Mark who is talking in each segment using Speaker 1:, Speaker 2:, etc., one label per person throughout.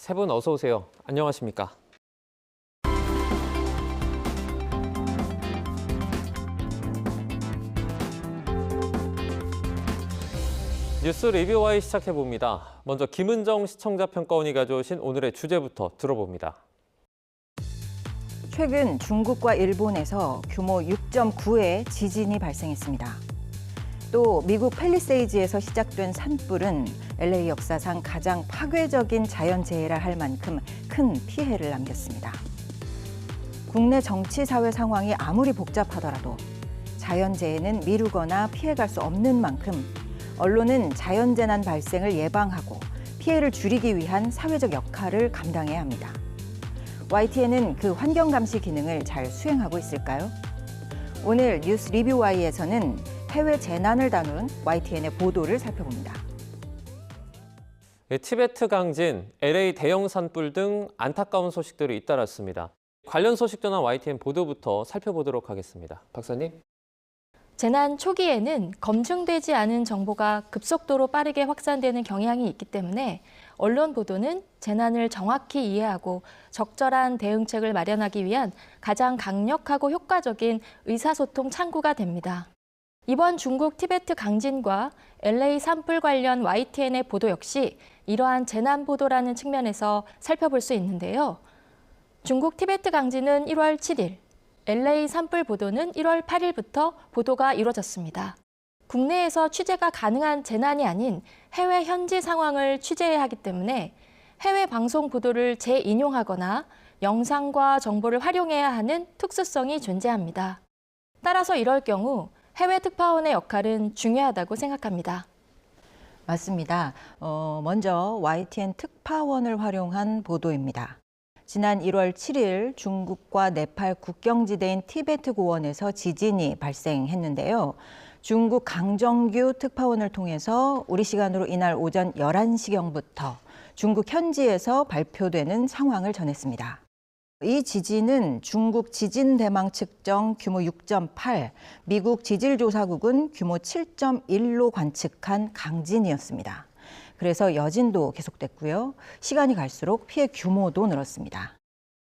Speaker 1: 세 분 어서 오세요. 안녕하십니까? 뉴스 리뷰와이 시작해봅니다. 먼저 김은정 시청자 평가원이 가져오신 오늘의 주제부터 들어봅니다.
Speaker 2: 최근 중국과 일본에서 규모 6.9의 지진이 발생했습니다. 또 미국 팰리세이드에서 시작된 산불은 LA 역사상 가장 파괴적인 자연재해라 할 만큼 큰 피해를 남겼습니다. 국내 정치, 사회 상황이 아무리 복잡하더라도 자연재해는 미루거나 피해갈 수 없는 만큼 언론은 자연재난 발생을 예방하고 피해를 줄이기 위한 사회적 역할을 감당해야 합니다. YTN은 그 환경감시 기능을 잘 수행하고 있을까요? 오늘 뉴스 리뷰 Y에서는 해외 재난을 다룬 YTN의 보도를 살펴봅니다.
Speaker 1: 티베트 강진, LA 대형 산불 등 안타까운 소식들이 잇따랐습니다. 관련 소식 전한 YTN 보도부터 살펴보도록 하겠습니다. 박사님.
Speaker 3: 재난 초기에는 검증되지 않은 정보가 급속도로 빠르게 확산되는 경향이 있기 때문에 언론 보도는 재난을 정확히 이해하고 적절한 대응책을 마련하기 위한 가장 강력하고 효과적인 의사소통 창구가 됩니다. 이번 중국 티베트 강진과 LA 산불 관련 YTN의 보도 역시 이러한 재난 보도라는 측면에서 살펴볼 수 있는데요. 중국 티베트 강진은 1월 7일, LA 산불 보도는 1월 8일부터 보도가 이루어졌습니다. 국내에서 취재가 가능한 재난이 아닌 해외 현지 상황을 취재해야 하기 때문에 해외 방송 보도를 재인용하거나 영상과 정보를 활용해야 하는 특수성이 존재합니다. 따라서 이럴 경우 해외 특파원의 역할은 중요하다고 생각합니다.
Speaker 2: 맞습니다. 먼저 YTN 특파원을 활용한 보도입니다. 지난 1월 7일 중국과 네팔 국경지대인 티베트 고원에서 지진이 발생했는데요. 중국 강정규 특파원을 통해서 우리 시간으로 이날 오전 11시경부터 중국 현지에서 발표되는 상황을 전했습니다. 이 지진은 중국 지진대망 측정 규모 6.8, 미국 지질조사국은 규모 7.1로 관측한 강진이었습니다. 그래서 여진도 계속됐고요. 시간이 갈수록 피해 규모도 늘었습니다.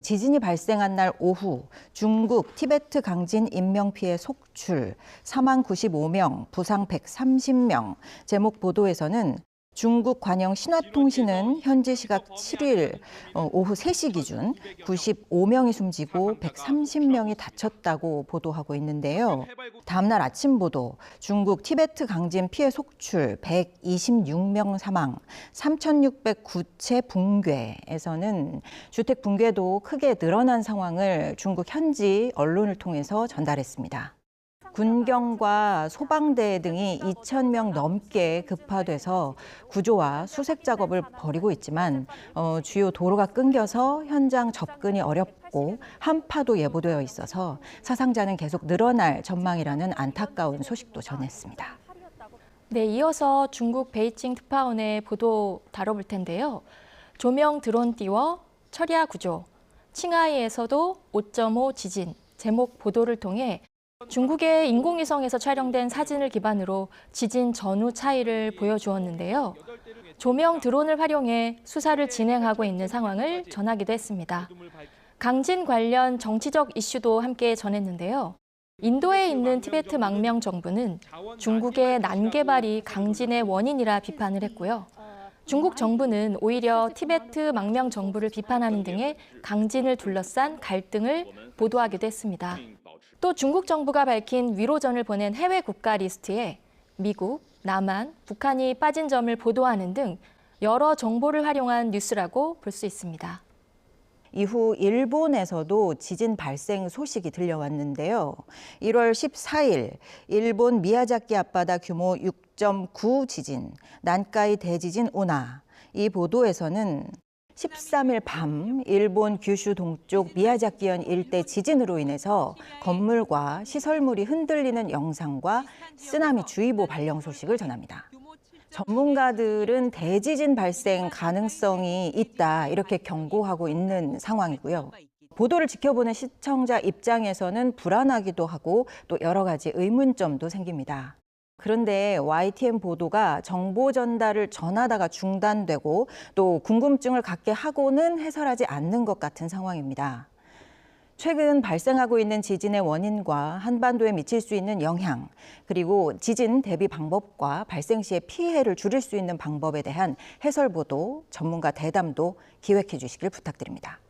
Speaker 2: 지진이 발생한 날 오후 중국 티베트 강진 인명피해 속출, 사망 95명, 부상 130명, 제목 보도에서는 중국 관영 신화통신은 현지 시각 7일 오후 3시 기준 95명이 숨지고 130명이 다쳤다고 보도하고 있는데요. 다음 날 아침 보도, 중국 티베트 강진 피해 속출 126명 사망, 3,609채 붕괴에서는 주택 붕괴도 크게 늘어난 상황을 중국 현지 언론을 통해서 전달했습니다. 군경과 소방대 등이 2,000명 넘게 급파돼서 구조와 수색 작업을 벌이고 있지만 주요 도로가 끊겨서 현장 접근이 어렵고 한파도 예보되어 있어서 사상자는 계속 늘어날 전망이라는 안타까운 소식도 전했습니다.
Speaker 3: 네, 이어서 중국 베이징 특파원의 보도 다뤄볼 텐데요. 조명 드론 띄워 철야 구조, 칭하이에서도 5.5 지진, 제목 보도를 통해 중국의 인공위성에서 촬영된 사진을 기반으로 지진 전후 차이를 보여주었는데요. 조명 드론을 활용해 수사를 진행하고 있는 상황을 전하기도 했습니다. 강진 관련 정치적 이슈도 함께 전했는데요. 인도에 있는 티베트 망명 정부는 중국의 난개발이 강진의 원인이라 비판을 했고요. 중국 정부는 오히려 티베트 망명 정부를 비판하는 등의 강진을 둘러싼 갈등을 보도하기도 했습니다. 또 중국 정부가 밝힌 위로전을 보낸 해외 국가 리스트에 미국, 남한, 북한이 빠진 점을 보도하는 등 여러 정보를 활용한 뉴스라고 볼 수 있습니다.
Speaker 2: 이후 일본에서도 지진 발생 소식이 들려왔는데요. 1월 14일 일본 미야자키 앞바다 규모 6.9 지진, 난카이 대지진 오나. 이 보도에서는 13일 밤 일본 규슈 동쪽 미야자키현 일대 지진으로 인해서 건물과 시설물이 흔들리는 영상과 쓰나미 주의보 발령 소식을 전합니다. 전문가들은 대지진 발생 가능성이 있다 이렇게 경고하고 있는 상황이고요. 보도를 지켜보는 시청자 입장에서는 불안하기도 하고 또 여러 가지 의문점도 생깁니다. 그런데 YTN 보도가 정보 전달을 전하다가 중단되고 또 궁금증을 갖게 하고는 해설하지 않는 것 같은 상황입니다. 최근 발생하고 있는 지진의 원인과 한반도에 미칠 수 있는 영향, 그리고 지진 대비 방법과 발생 시의 피해를 줄일 수 있는 방법에 대한 해설 보도, 전문가 대담도 기획해 주시길 부탁드립니다.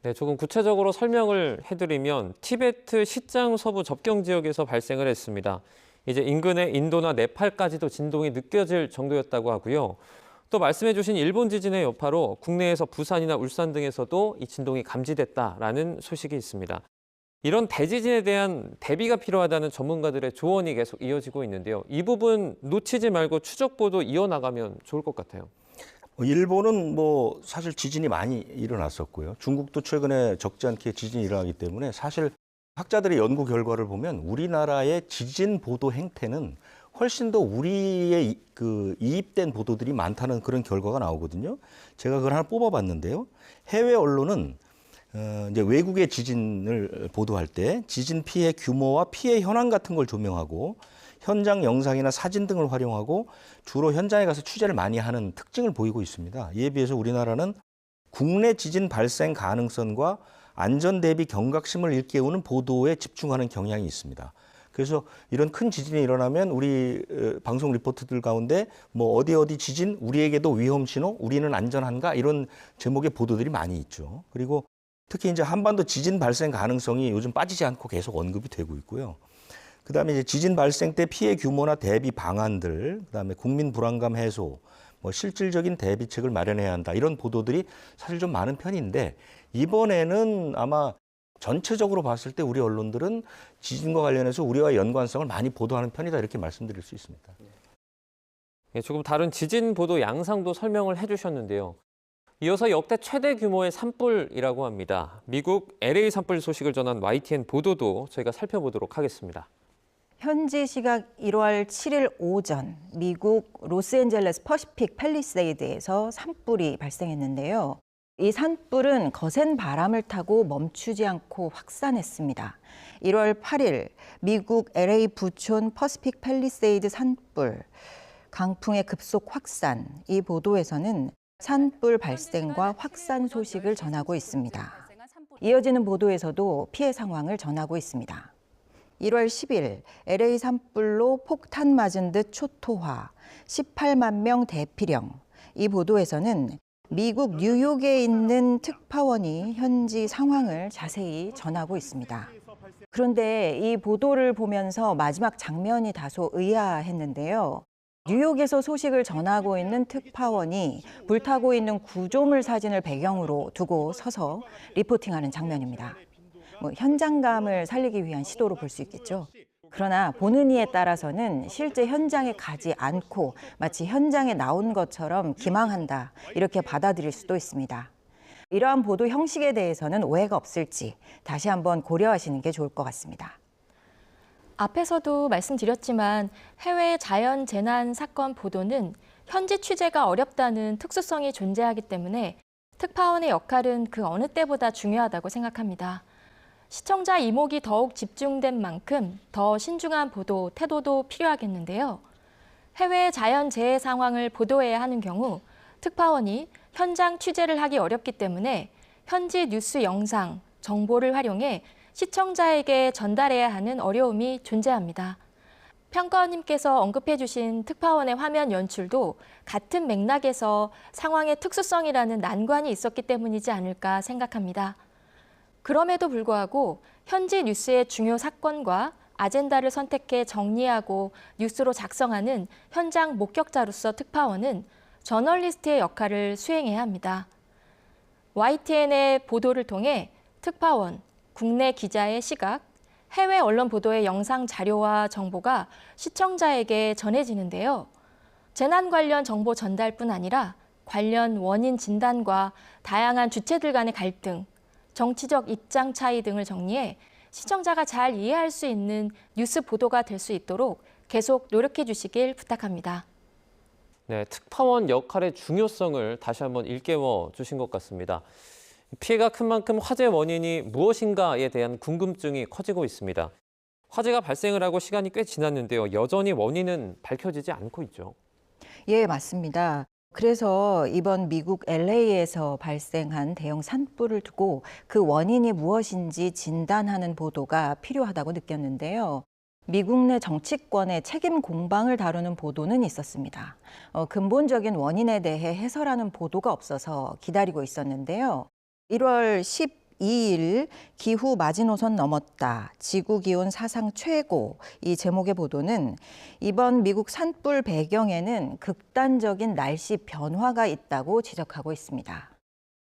Speaker 1: 네, 조금 구체적으로 설명을 해드리면 티베트 시장 서부 접경 지역에서 발생을 했습니다. 이제 인근의 인도나 네팔까지도 진동이 느껴질 정도였다고 하고요. 또 말씀해 주신 일본 지진의 여파로 국내에서 부산이나 울산 등에서도 이 진동이 감지됐다라는 소식이 있습니다. 이런 대지진에 대한 대비가 필요하다는 전문가들의 조언이 계속 이어지고 있는데요. 이 부분 놓치지 말고 추적 보도 이어나가면 좋을 것 같아요.
Speaker 4: 일본은 사실 지진이 많이 일어났었고요. 중국도 최근에 적지 않게 지진이 일어나기 때문에 사실 학자들의 연구 결과를 보면 우리나라의 지진 보도 행태는 훨씬 더 우리의 이입된 보도들이 많다는 그런 결과가 나오거든요. 제가 그걸 하나 뽑아봤는데요. 해외 언론은 이제 외국의 지진을 보도할 때 지진 피해 규모와 피해 현황 같은 걸 조명하고 현장 영상이나 사진 등을 활용하고 주로 현장에 가서 취재를 많이 하는 특징을 보이고 있습니다. 이에 비해서 우리나라는 국내 지진 발생 가능성과 안전 대비 경각심을 일깨우는 보도에 집중하는 경향이 있습니다. 그래서 이런 큰 지진이 일어나면 우리 방송 리포터들 가운데 어디 지진, 우리에게도 위험 신호, 우리는 안전한가 이런 제목의 보도들이 많이 있죠. 그리고 특히 이제 한반도 지진 발생 가능성이 요즘 빠지지 않고 계속 언급이 되고 있고요. 그다음에 이제 지진 발생 때 피해 규모나 대비 방안들, 그다음에 국민 불안감 해소, 실질적인 대비책을 마련해야 한다. 이런 보도들이 사실 좀 많은 편인데 이번에는 아마 전체적으로 봤을 때 우리 언론들은 지진과 관련해서 우리와 연관성을 많이 보도하는 편이다 이렇게 말씀드릴 수 있습니다.
Speaker 1: 예, 조금 다른 지진 보도 양상도 설명을 해주셨는데요. 이어서 역대 최대 규모의 산불이라고 합니다. 미국 LA 산불 소식을 전한 YTN 보도도 저희가 살펴보도록 하겠습니다.
Speaker 2: 현지 시각 1월 7일 오전 미국 로스앤젤레스 퍼시픽 팰리세이드에서 산불이 발생했는데요. 이 산불은 거센 바람을 타고 멈추지 않고 확산했습니다. 1월 8일 미국 LA 부촌 퍼시픽 팰리세이드 산불, 강풍의 급속 확산, 이 보도에서는 산불 발생과 확산 소식을 전하고 있습니다. 이어지는 보도에서도 피해 상황을 전하고 있습니다. 1월 10일 LA 산불로 폭탄 맞은 듯 초토화, 18만 명 대피령, 이 보도에서는 미국 뉴욕에 있는 특파원이 현지 상황을 자세히 전하고 있습니다. 그런데 이 보도를 보면서 마지막 장면이 다소 의아했는데요. 뉴욕에서 소식을 전하고 있는 특파원이 불타고 있는 구조물 사진을 배경으로 두고 서서 리포팅하는 장면입니다. 현장감을 살리기 위한 시도로 볼 수 있겠죠. 그러나 보는 이에 따라서는 실제 현장에 가지 않고 마치 현장에 나온 것처럼 기망한다, 이렇게 받아들일 수도 있습니다. 이러한 보도 형식에 대해서는 오해가 없을지 다시 한번 고려하시는 게 좋을 것 같습니다.
Speaker 3: 앞에서도 말씀드렸지만 해외 자연 재난 사건 보도는 현지 취재가 어렵다는 특수성이 존재하기 때문에 특파원의 역할은 그 어느 때보다 중요하다고 생각합니다. 시청자 이목이 더욱 집중된 만큼 더 신중한 보도, 태도도 필요하겠는데요. 해외 자연재해 상황을 보도해야 하는 경우 특파원이 현장 취재를 하기 어렵기 때문에 현지 뉴스 영상, 정보를 활용해 시청자에게 전달해야 하는 어려움이 존재합니다. 평가원님께서 언급해 주신 특파원의 화면 연출도 같은 맥락에서 상황의 특수성이라는 난관이 있었기 때문이지 않을까 생각합니다. 그럼에도 불구하고 현지 뉴스의 중요 사건과 아젠다를 선택해 정리하고 뉴스로 작성하는 현장 목격자로서 특파원은 저널리스트의 역할을 수행해야 합니다. YTN의 보도를 통해 특파원, 국내 기자의 시각, 해외 언론 보도의 영상 자료와 정보가 시청자에게 전해지는데요. 재난 관련 정보 전달뿐 아니라 관련 원인 진단과 다양한 주체들 간의 갈등, 정치적 입장 차이 등을 정리해 시청자가 잘 이해할 수 있는 뉴스 보도가 될 수 있도록 계속 노력해 주시길 부탁합니다.
Speaker 1: 네, 특파원 역할의 중요성을 다시 한번 일깨워 주신 것 같습니다. 피해가 큰 만큼 화재 원인이 무엇인가에 대한 궁금증이 커지고 있습니다. 화재가 발생을 하고 시간이 꽤 지났는데요. 여전히 원인은 밝혀지지 않고 있죠.
Speaker 2: 예, 맞습니다. 그래서 이번 미국 LA에서 발생한 대형 산불을 두고 그 원인이 무엇인지 진단하는 보도가 필요하다고 느꼈는데요. 미국 내 정치권의 책임 공방을 다루는 보도는 있었습니다. 근본적인 원인에 대해 해설하는 보도가 없어서 기다리고 있었는데요. 1월 12일 기후 마지노선 넘었다. 지구 기온 사상 최고. 이 제목의 보도는 이번 미국 산불 배경에는 극단적인 날씨 변화가 있다고 지적하고 있습니다.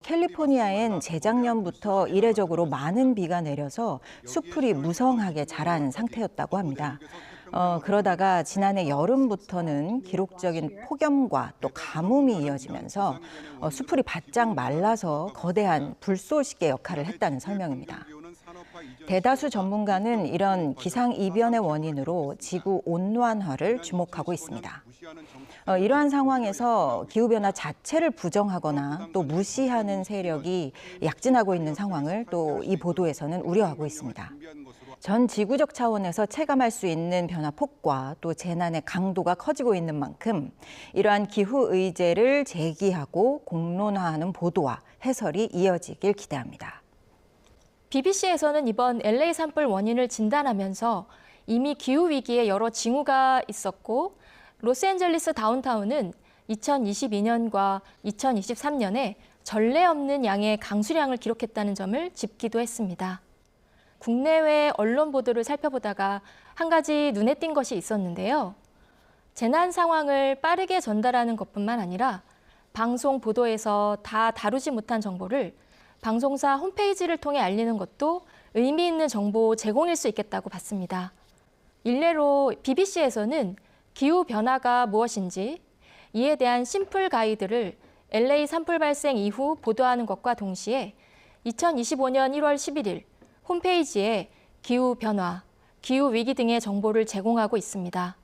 Speaker 2: 캘리포니아엔 재작년부터 이례적으로 많은 비가 내려서 수풀이 무성하게 자란 상태였다고 합니다. 그러다가 지난해 여름부터는 기록적인 폭염과 또 가뭄이 이어지면서 수풀이 바짝 말라서 거대한 불쏘시개 역할을 했다는 설명입니다. 대다수 전문가는 이런 기상이변의 원인으로 지구 온난화를 주목하고 있습니다. 이러한 상황에서 기후변화 자체를 부정하거나 또 무시하는 세력이 약진하고 있는 상황을 또 이 보도에서는 우려하고 있습니다. 전 지구적 차원에서 체감할 수 있는 변화 폭과 또 재난의 강도가 커지고 있는 만큼 이러한 기후 의제를 제기하고 공론화하는 보도와 해설이 이어지길 기대합니다.
Speaker 3: BBC에서는 이번 LA 산불 원인을 진단하면서 이미 기후위기에 여러 징후가 있었고 로스앤젤레스 다운타운은 2022년과 2023년에 전례 없는 양의 강수량을 기록했다는 점을 짚기도 했습니다. 국내외 언론 보도를 살펴보다가 한 가지 눈에 띈 것이 있었는데요. 재난 상황을 빠르게 전달하는 것뿐만 아니라 방송 보도에서 다 다루지 못한 정보를 방송사 홈페이지를 통해 알리는 것도 의미 있는 정보 제공일 수 있겠다고 봤습니다. 일례로 BBC에서는 기후 변화가 무엇인지 이에 대한 심플 가이드를 LA 산불 발생 이후 보도하는 것과 동시에 2025년 1월 11일 홈페이지에 기후 변화, 기후 위기 등의 정보를 제공하고 있습니다.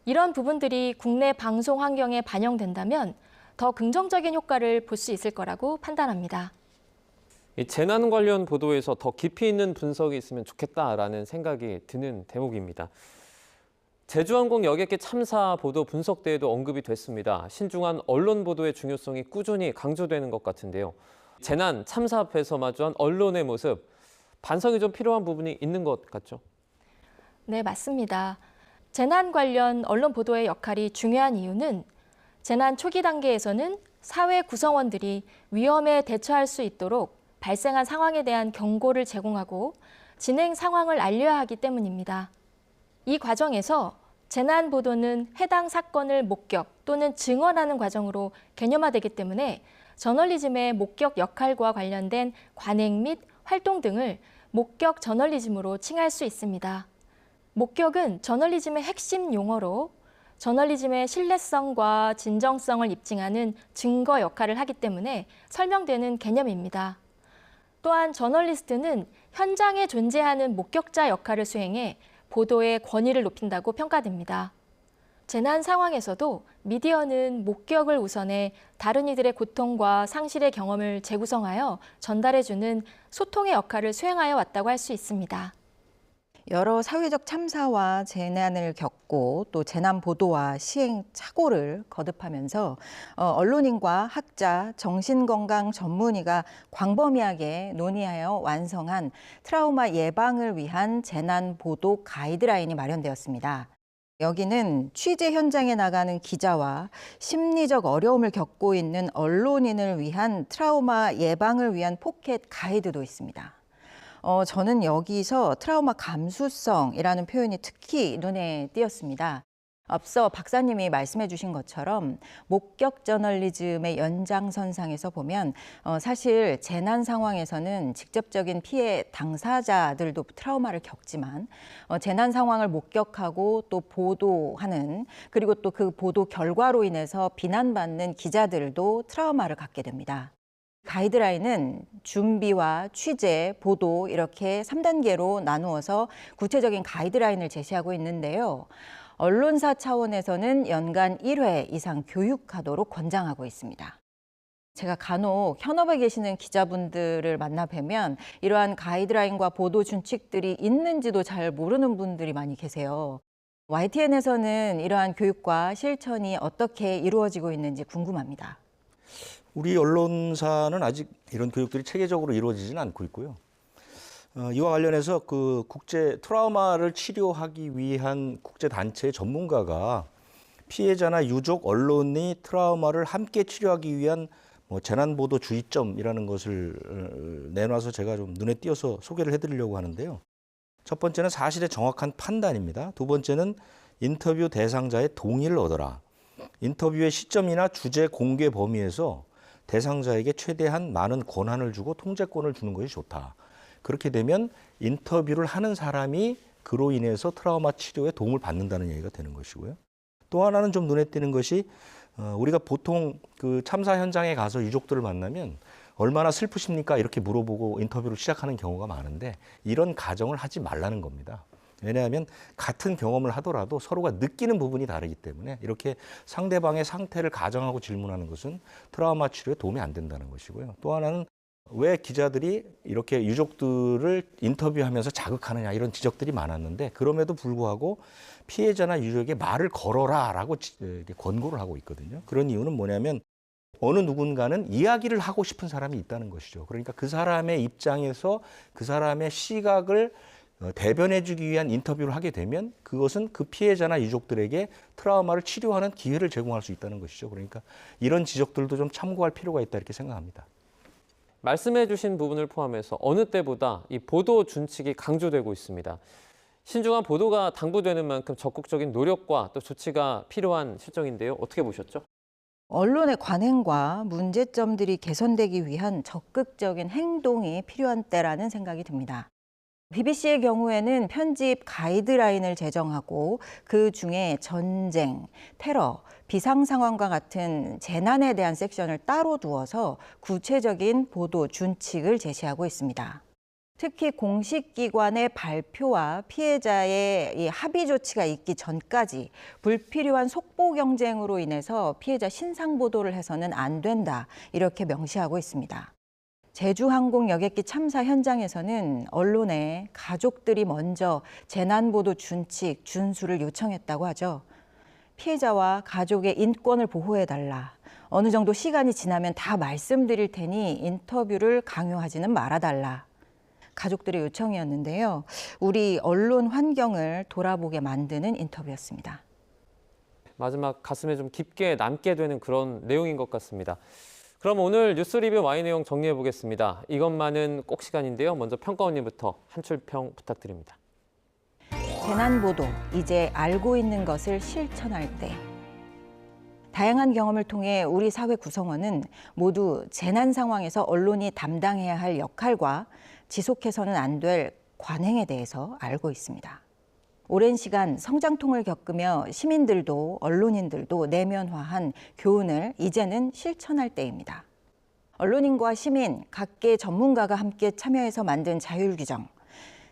Speaker 3: 이런 부분들이 국내 방송 환경에 반영된다면 더 긍정적인 효과를 볼 수 있을 거라고 판단합니다.
Speaker 1: 이 재난 관련 보도에서 더 깊이 있는 분석이 있으면 좋겠다라는 생각이 드는 대목입니다. 제주항공 여객기 참사 보도 분석대회도 언급이 됐습니다. 신중한 언론 보도의 중요성이 꾸준히 강조되는 것 같은데요. 재난, 참사 앞에서 마주한 언론의 모습, 반성이 좀 필요한 부분이 있는 것 같죠?
Speaker 3: 네, 맞습니다. 재난 관련 언론 보도의 역할이 중요한 이유는 재난 초기 단계에서는 사회 구성원들이 위험에 대처할 수 있도록 발생한 상황에 대한 경고를 제공하고 진행 상황을 알려야 하기 때문입니다. 이 과정에서 재난 보도는 해당 사건을 목격 또는 증언하는 과정으로 개념화되기 때문에 저널리즘의 목격 역할과 관련된 관행 및 활동 등을 목격 저널리즘으로 칭할 수 있습니다. 목격은 저널리즘의 핵심 용어로 저널리즘의 신뢰성과 진정성을 입증하는 증거 역할을 하기 때문에 설명되는 개념입니다. 또한 저널리스트는 현장에 존재하는 목격자 역할을 수행해 보도의 권위를 높인다고 평가됩니다. 재난 상황에서도 미디어는 목격을 우선해 다른 이들의 고통과 상실의 경험을 재구성하여 전달해주는 소통의 역할을 수행하여 왔다고 할 수 있습니다.
Speaker 2: 여러 사회적 참사와 재난을 겪고 또 재난 보도와 시행착오를 거듭하면서 언론인과 학자, 정신건강 전문의가 광범위하게 논의하여 완성한 트라우마 예방을 위한 재난 보도 가이드라인이 마련되었습니다. 여기는 취재 현장에 나가는 기자와 심리적 어려움을 겪고 있는 언론인을 위한 트라우마 예방을 위한 포켓 가이드도 있습니다. 저는 여기서 트라우마 감수성이라는 표현이 특히 눈에 띄었습니다. 앞서 박사님이 말씀해 주신 것처럼 목격 저널리즘의 연장선상에서 보면 사실 재난 상황에서는 직접적인 피해 당사자들도 트라우마를 겪지만 재난 상황을 목격하고 또 보도하는 그리고 또 그 보도 결과로 인해서 비난받는 기자들도 트라우마를 갖게 됩니다. 가이드라인은 준비와 취재, 보도 이렇게 3단계로 나누어서 구체적인 가이드라인을 제시하고 있는데요. 언론사 차원에서는 연간 1회 이상 교육하도록 권장하고 있습니다. 제가 간혹 현업에 계시는 기자분들을 만나 뵈면 이러한 가이드라인과 보도 준칙들이 있는지도 잘 모르는 분들이 많이 계세요. YTN에서는 이러한 교육과 실천이 어떻게 이루어지고 있는지 궁금합니다.
Speaker 4: 우리 언론사는 아직 이런 교육들이 체계적으로 이루어지지는 않고 있고요. 이와 관련해서 그 국제 트라우마를 치료하기 위한 국제 단체의 전문가가 피해자나 유족, 언론이 트라우마를 함께 치료하기 위한 재난보도 주의점이라는 것을 내놔서 제가 좀 눈에 띄어서 소개를 해드리려고 하는데요. 첫 번째는 사실의 정확한 판단입니다. 두 번째는 인터뷰 대상자의 동의를 얻어라. 인터뷰의 시점이나 주제 공개 범위에서 대상자에게 최대한 많은 권한을 주고 통제권을 주는 것이 좋다. 그렇게 되면 인터뷰를 하는 사람이 그로 인해서 트라우마 치료에 도움을 받는다는 얘기가 되는 것이고요. 또 하나는 좀 눈에 띄는 것이 우리가 보통 그 참사 현장에 가서 유족들을 만나면 얼마나 슬프십니까? 이렇게 물어보고 인터뷰를 시작하는 경우가 많은데 이런 가정을 하지 말라는 겁니다. 왜냐하면 같은 경험을 하더라도 서로가 느끼는 부분이 다르기 때문에 이렇게 상대방의 상태를 가정하고 질문하는 것은 트라우마 치료에 도움이 안 된다는 것이고요. 또 하나는 왜 기자들이 이렇게 유족들을 인터뷰하면서 자극하느냐 이런 지적들이 많았는데 그럼에도 불구하고 피해자나 유족에게 말을 걸어라라고 권고를 하고 있거든요. 그런 이유는 뭐냐면 어느 누군가는 이야기를 하고 싶은 사람이 있다는 것이죠. 그러니까 그 사람의 입장에서 그 사람의 시각을 대변해주기 위한 인터뷰를 하게 되면 그것은 그 피해자나 유족들에게 트라우마를 치료하는 기회를 제공할 수 있다는 것이죠. 그러니까 이런 지적들도 좀 참고할 필요가 있다 이렇게 생각합니다.
Speaker 1: 말씀해 주신 부분을 포함해서 어느 때보다 이 보도 준칙이 강조되고 있습니다. 신중한 보도가 당부되는 만큼 적극적인 노력과 또 조치가 필요한 실정인데요. 어떻게 보셨죠?
Speaker 2: 언론의 관행과 문제점들이 개선되기 위한 적극적인 행동이 필요한 때라는 생각이 듭니다. BBC의 경우에는 편집 가이드라인을 제정하고 그 중에 전쟁, 테러, 비상 상황과 같은 재난에 대한 섹션을 따로 두어서 구체적인 보도 준칙을 제시하고 있습니다. 특히 공식 기관의 발표와 피해자의 이 합의 조치가 있기 전까지 불필요한 속보 경쟁으로 인해서 피해자 신상 보도를 해서는 안 된다, 이렇게 명시하고 있습니다. 제주항공 여객기 참사 현장에서는 언론에 가족들이 먼저 재난보도 준칙 준수를 요청했다고 하죠. 피해자와 가족의 인권을 보호해달라. 어느 정도 시간이 지나면 다 말씀드릴 테니 인터뷰를 강요하지는 말아달라. 가족들의 요청이었는데요. 우리 언론 환경을 돌아보게 만드는 인터뷰였습니다.
Speaker 1: 마지막 가슴에 좀 깊게 남게 되는 그런 내용인 것 같습니다. 그럼 오늘 뉴스 리뷰 와이 내용 정리해 보겠습니다. 이것만은 꼭 시간인데요. 먼저 평가원님부터 한 줄평 부탁드립니다.
Speaker 2: 재난보도, 이제 알고 있는 것을 실천할 때. 다양한 경험을 통해 우리 사회 구성원은 모두 재난 상황에서 언론이 담당해야 할 역할과 지속해서는 안 될 관행에 대해서 알고 있습니다. 오랜 시간 성장통을 겪으며 시민들도 언론인들도 내면화한 교훈을 이제는 실천할 때입니다. 언론인과 시민, 각계 전문가가 함께 참여해서 만든 자율규정,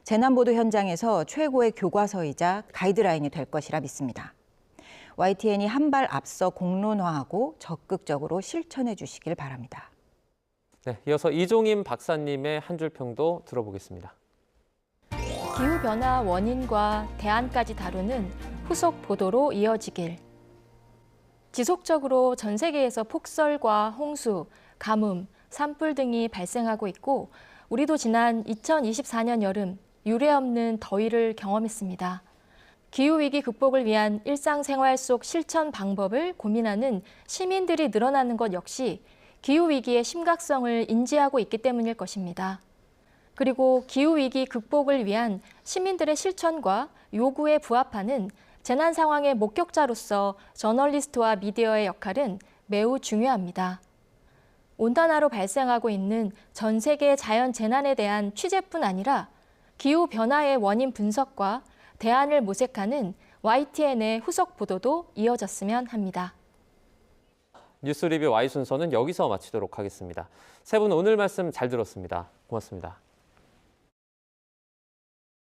Speaker 2: 재난보도 현장에서 최고의 교과서이자 가이드라인이 될 것이라 믿습니다. YTN이 한 발 앞서 공론화하고 적극적으로 실천해 주시길 바랍니다.
Speaker 1: 네, 이어서 이종임 박사님의 한 줄 평도 들어보겠습니다.
Speaker 3: 기후변화 원인과 대안까지 다루는 후속 보도로 이어지길. 지속적으로 전 세계에서 폭설과 홍수, 가뭄, 산불 등이 발생하고 있고 우리도 지난 2024년 여름 유례없는 더위를 경험했습니다. 기후위기 극복을 위한 일상생활 속 실천 방법을 고민하는 시민들이 늘어나는 것 역시 기후위기의 심각성을 인지하고 있기 때문일 것입니다. 그리고 기후위기 극복을 위한 시민들의 실천과 요구에 부합하는 재난 상황의 목격자로서 저널리스트와 미디어의 역할은 매우 중요합니다. 온난화로 발생하고 있는 전 세계 자연 재난에 대한 취재뿐 아니라 기후변화의 원인 분석과 대안을 모색하는 YTN의 후속 보도도 이어졌으면 합니다.
Speaker 1: 뉴스 리뷰 Y 순서는 여기서 마치도록 하겠습니다. 세 분 오늘 말씀 잘 들었습니다. 고맙습니다.